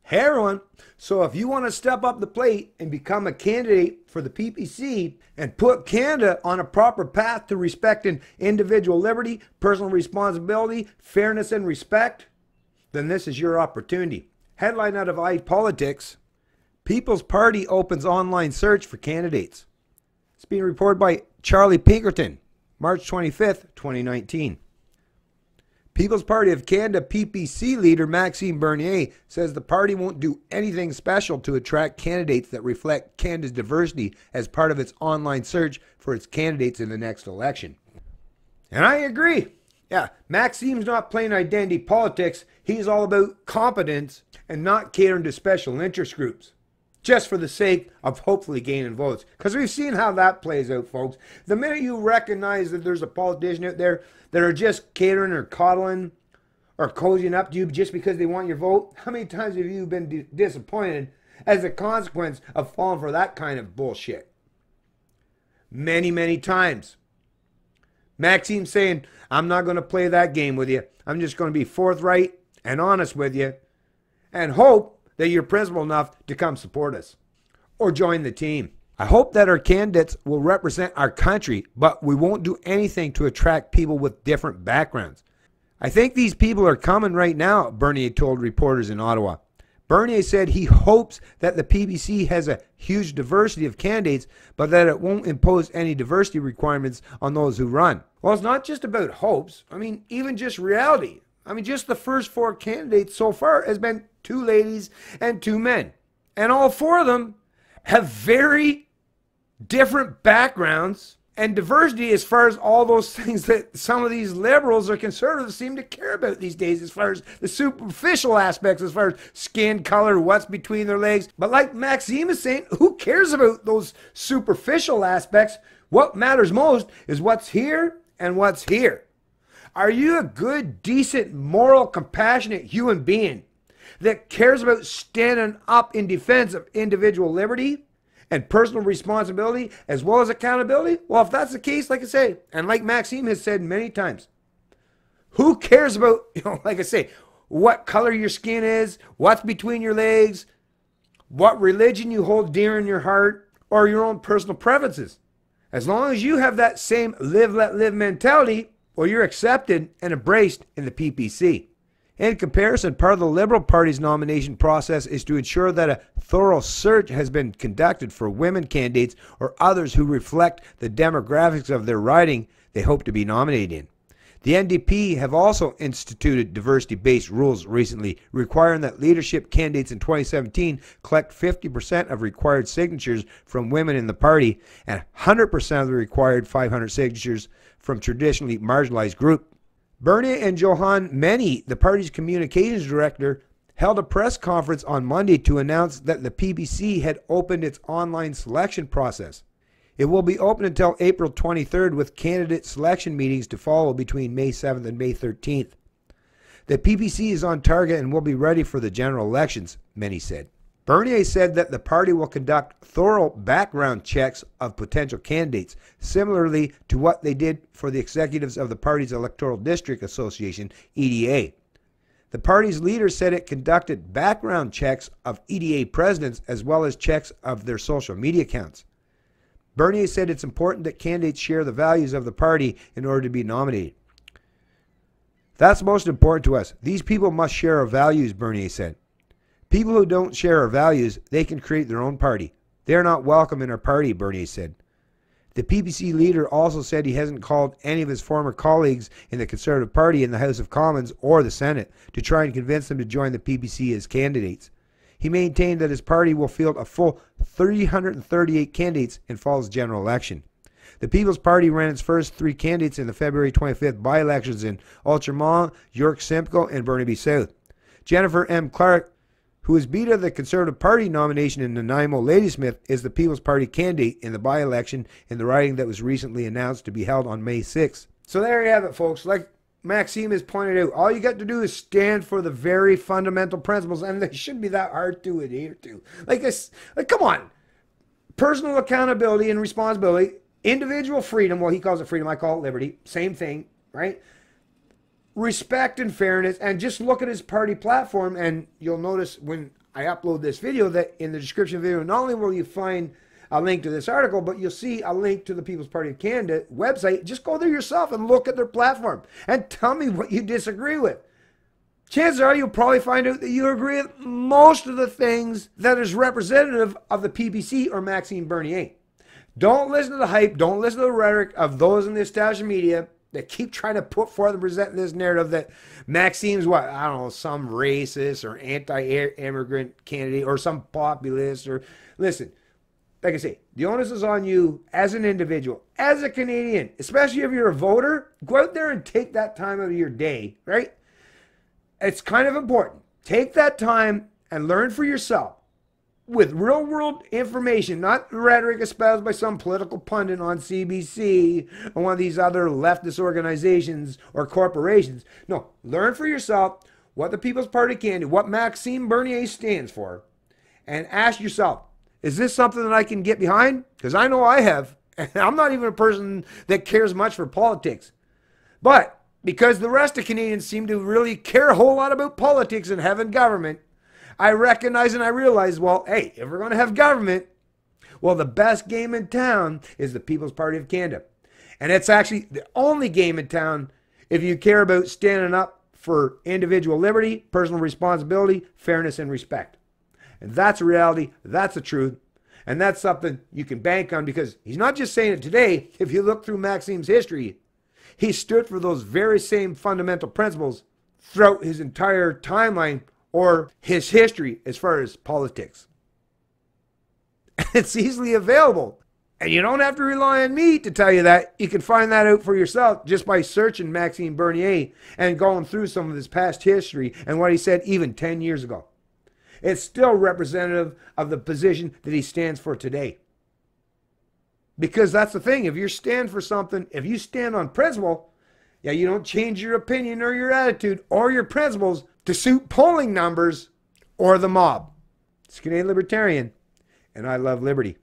Heroin. So if you want to step up the plate and become a candidate for the PPC and put Canada on a proper path to respecting individual liberty, personal responsibility, fairness, and respect, then this is your opportunity. Headline out of iPolitics: People's Party opens online search for candidates. It's being reported by Charlie Pinkerton, March 25th, 2019. People's Party of Canada PPC leader Maxime Bernier says the party won't do anything special to attract candidates that reflect Canada's diversity as part of its online search for its candidates in the next election. And I agree. Yeah, Maxime's not playing identity politics. He's all about competence and not catering to special interest groups, just for the sake of hopefully gaining votes. Because we've seen how that plays out, folks. The minute you recognize that there's a politician out there that are just catering or coddling or cozying up to you just because they want your vote, how many times have you been disappointed as a consequence of falling for that kind of bullshit? Many, many times. Maxime's saying, I'm not going to play that game with you. I'm just going to be forthright and honest with you and hope that you're principled enough to come support us or join the team. I hope that our candidates will represent our country, but we won't do anything to attract people with different backgrounds. I think these people are coming right now, Bernier told reporters in Ottawa. Bernier said he hopes that the PPC has a huge diversity of candidates, but that it won't impose any diversity requirements on those who run. Well, it's not just about hopes. I mean, even just reality. I mean, just the first 4 candidates so far has been 2 ladies and 2 men. And all 4 of them have very different backgrounds and diversity as far as all those things that some of these liberals or conservatives seem to care about these days, as far as the superficial aspects, as far as skin color, what's between their legs. But like Maxime is saying, who cares about those superficial aspects? What matters most is what's here and what's here. Are you a good, decent, moral, compassionate human being that cares about standing up in defense of individual liberty and personal responsibility as well as accountability? Well, if that's the case, like I say, and like Maxime has said many times, who cares about, like I say, what color your skin is, what's between your legs, what religion you hold dear in your heart, or your own personal preferences? As long as you have that same live, let live mentality, well, you're accepted and embraced in the PPC. In comparison, part of the Liberal Party's nomination process is to ensure that a thorough search has been conducted for women candidates or others who reflect the demographics of their riding they hope to be nominated in. The NDP have also instituted diversity-based rules recently, requiring that leadership candidates in 2017 collect 50% of required signatures from women in the party and 100% of the required 500 signatures from traditionally marginalized groups. Bernier and Johan Meny, the party's communications director, held a press conference on Monday to announce that the PPC had opened its online selection process. It will be open until April 23rd, with candidate selection meetings to follow between May 7th and May 13th. The PPC is on target and will be ready for the general elections, Meny said. Bernier said that the party will conduct thorough background checks of potential candidates, similarly to what they did for the executives of the party's Electoral District Association, EDA. The party's leader said it conducted background checks of EDA presidents as well as checks of their social media accounts. Bernier said it's important that candidates share the values of the party in order to be nominated. That's most important to us. These people must share our values, Bernier said. People who don't share our values, they can create their own party. They are not welcome in our party, Bernier said. The PPC leader also said he hasn't called any of his former colleagues in the Conservative Party in the House of Commons or the Senate to try and convince them to join the PPC as candidates. He maintained that his party will field a full 338 candidates in fall's general election. The People's Party ran its first 3 candidates in the February 25th by-elections in Outremont, York Simcoe, and Burnaby South. Jennifer M. Clark, who was beat of the Conservative Party nomination in Nanaimo Ladysmith, is the People's Party candidate in the by-election in the riding that was recently announced to be held on May 6th. So there you have it, folks. Like Maxime has pointed out, all you got to do is stand for the very fundamental principles, and they shouldn't be that hard to adhere to. Like, come on. Personal accountability and responsibility, individual freedom, well, he calls it freedom, I call it liberty, same thing, right? Respect and fairness, and just look at his party platform, and you'll notice when I upload this video, that in the description video, not only will you find a link to this article, but you'll see a link to the People's Party of Canada website. Just go there yourself and look at their platform and tell me what you disagree with. Chances are you'll probably find out that you agree with most of the things that is representative of the PPC or Maxime Bernier. Don't listen to the hype. Don't listen to the rhetoric of those in the established media that keep trying to put forth and present this narrative that Maxime's what, I don't know, some racist or anti-immigrant candidate or some populist. Or listen, like I say, the onus is on you as an individual, as a Canadian, especially if you're a voter. Go out there and take that time out of your day, right? It's kind of important. Take that time and learn for yourself with real world information, not rhetoric espoused by some political pundit on CBC or one of these other leftist organizations or corporations. No, learn for yourself what the People's Party can do, what Maxime Bernier stands for, and ask yourself, is this something that I can get behind? Because I know I have, and I'm not even a person that cares much for politics. But because the rest of Canadians seem to really care a whole lot about politics and having government, I recognize and I realize, well, hey, if we're going to have government, well, the best game in town is the People's Party of Canada. And it's actually the only game in town if you care about standing up for individual liberty, personal responsibility, fairness, and respect. And that's a reality. That's the truth. And that's something you can bank on, because he's not just saying it today. If you look through Maxime's history, he stood for those very same fundamental principles throughout his entire timeline or his history as far as politics. It's easily available. And you don't have to rely on me to tell you that. You can find that out for yourself just by searching Maxime Bernier and going through some of his past history and what he said even 10 years ago. It's still representative of the position that he stands for today. Because that's the thing. If you stand for something, if you stand on principle, yeah, you don't change your opinion or your attitude or your principles to suit polling numbers or the mob. It's Canadian Libertarian, and I love liberty.